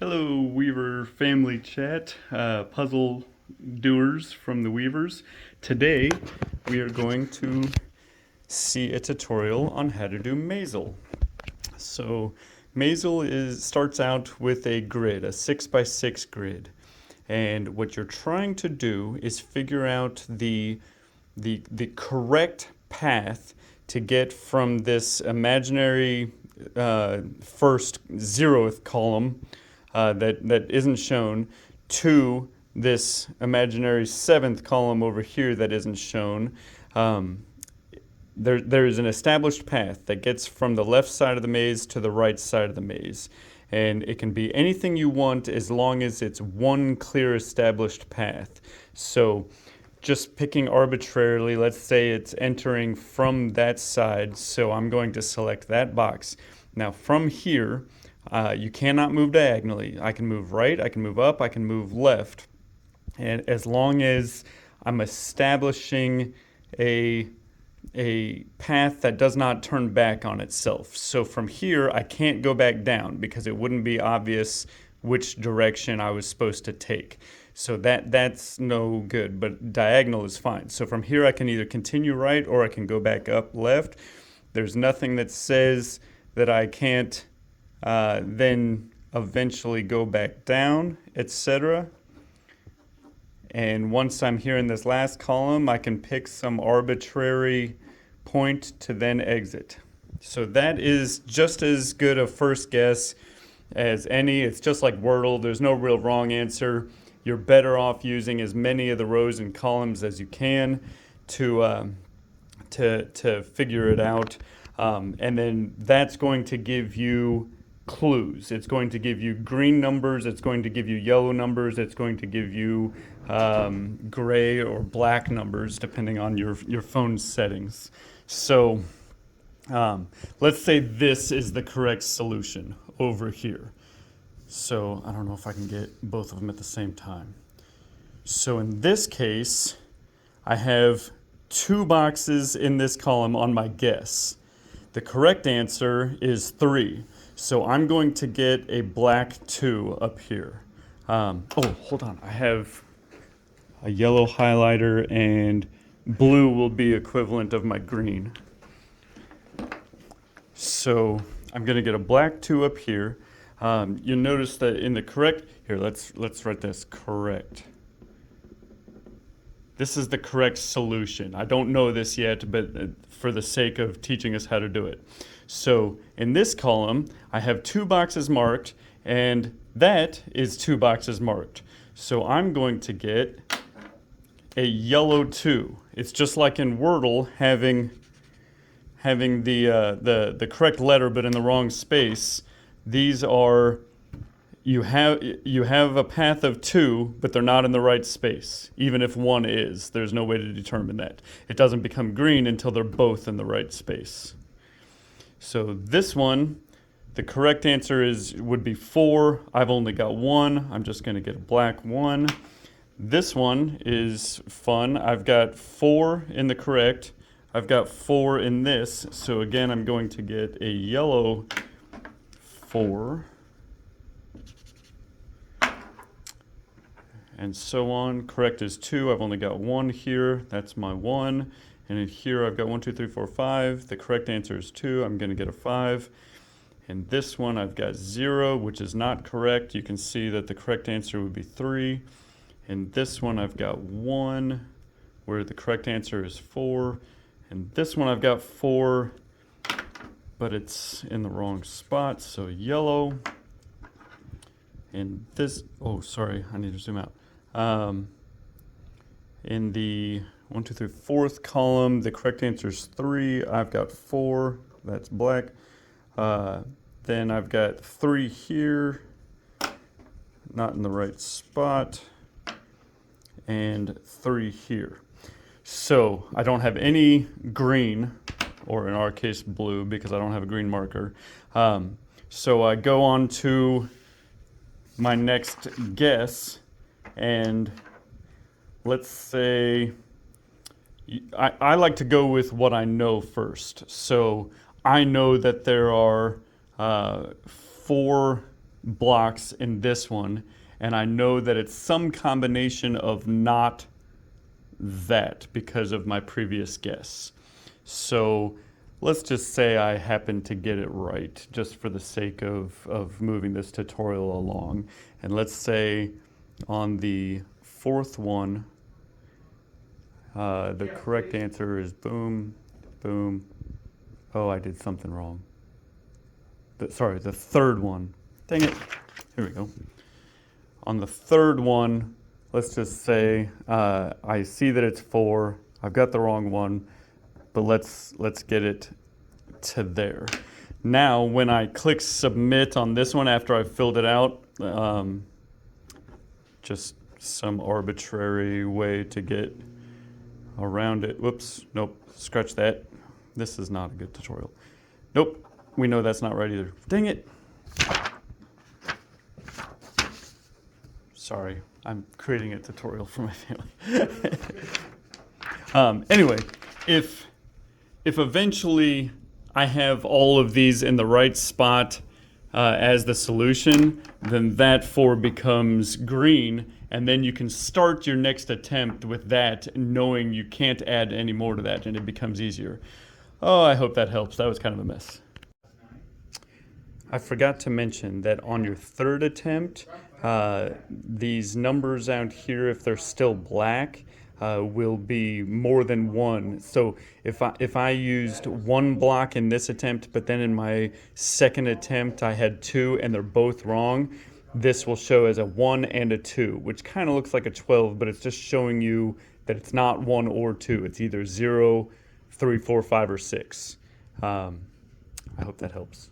Hello, Weaver family chat, puzzle doers from the Weavers. Today, we are going to see a tutorial on how to do maezle. So, maezle starts out with a grid, a 6x6 grid. And what you're trying to do is figure out the correct path to get from this imaginary first 0th column that isn't shown to this imaginary 7th column over here that isn't shown. There is an established path that gets from the left side of the maze to the right side of the maze. And it can be anything you want as long as it's one clear established path. So just picking arbitrarily, let's say it's entering from that side, so I'm going to select that box. Now from here, you cannot move diagonally. I can move right, I can move up, I can move left. And as long as I'm establishing a path that does not turn back on itself. So from here, I can't go back down because it wouldn't be obvious which direction I was supposed to take. So that's no good, but diagonal is fine. So from here, I can either continue right or I can go back up left. There's nothing that says that I can't then eventually go back down, etc. And once I'm here in this last column, I can pick some arbitrary point to then exit. So that is just as good a first guess as any. It's just like Wordle. There's no real wrong answer. You're better off using as many of the rows and columns as you can to figure it out. And then that's going to give you clues. It's going to give you green numbers, it's going to give you yellow numbers, it's going to give you gray or black numbers depending on your phone settings. So let's say this is the correct solution over here. So I don't know if I can get both of them at the same time. So in this case, I have 2 boxes in this column on my guess. The correct answer is 3. So I'm going to get a black 2 up here. Oh, hold on. I have a yellow highlighter and blue will be equivalent of my green. So I'm going to get a black 2 up here. You'll notice that in the correct, here, let's write this, correct. This is the correct solution. I don't know this yet, but for the sake of teaching us how to do it. So in this column, I have 2 boxes marked, and that is 2 boxes marked. So I'm going to get a yellow 2. It's just like in Wordle, having the correct letter but in the wrong space. These are, you have a path of 2, but they're not in the right space. Even if one is, there's no way to determine that. It doesn't become green until they're both in the right space. So this one, the correct answer would be 4. I've only got 1. I'm just going to get a black 1. This one is fun. I've got 4 in the correct. I've got 4 in this. So again, I'm going to get a yellow 4. And so on. Correct is 2. I've only got 1 here. That's my 1. And in here I've got 1, 2, 3, 4, 5. The correct answer is 2. I'm going to get a 5. And this one I've got 0, which is not correct. You can see that the correct answer would be 3. And this one I've got 1, where the correct answer is 4. And this one I've got 4, but it's in the wrong spot, so yellow. And this, oh, sorry, I need to zoom out. In the 1, 2, 3, 4th column, the correct answer is 3. I've got 4, that's black. Then I've got 3 here, not in the right spot, and 3 here. So I don't have any green, or in our case blue, because I don't have a green marker. So I go on to my next guess, and let's say, I like to go with what I know first. So I know that there are 4 blocks in this one, and I know that it's some combination of not that because of my previous guess. So let's just say I happen to get it right, just for the sake of moving this tutorial along. And let's say on the fourth one, the correct answer is boom, boom. Oh, I did something wrong. Sorry, the third one. Dang it. Here we go. On the third one, let's just say I see that it's 4. I've got the wrong one, but let's get it to there. Now, when I click submit on this one after I've filled it out, just some arbitrary way to get around it. Whoops, nope, scratch that. This is not a good tutorial. Nope, we know that's not right either. Dang it. Sorry, I'm creating a tutorial for my family. Anyway, if eventually I have all of these in the right spot as the solution, then that 4 becomes green, and then you can start your next attempt with that, knowing you can't add any more to that, and it becomes easier. Oh, I hope that helps. That was kind of a mess. I forgot to mention that on your third attempt, these numbers out here, if they're still black, will be more than 1. So if I used 1 block in this attempt, but then in my second attempt I had 2 and they're both wrong, this will show as a 1 and a 2, which kind of looks like a 12, but it's just showing you that it's not 1 or 2. It's either 0, 3, 4, 5, or 6. I hope that helps.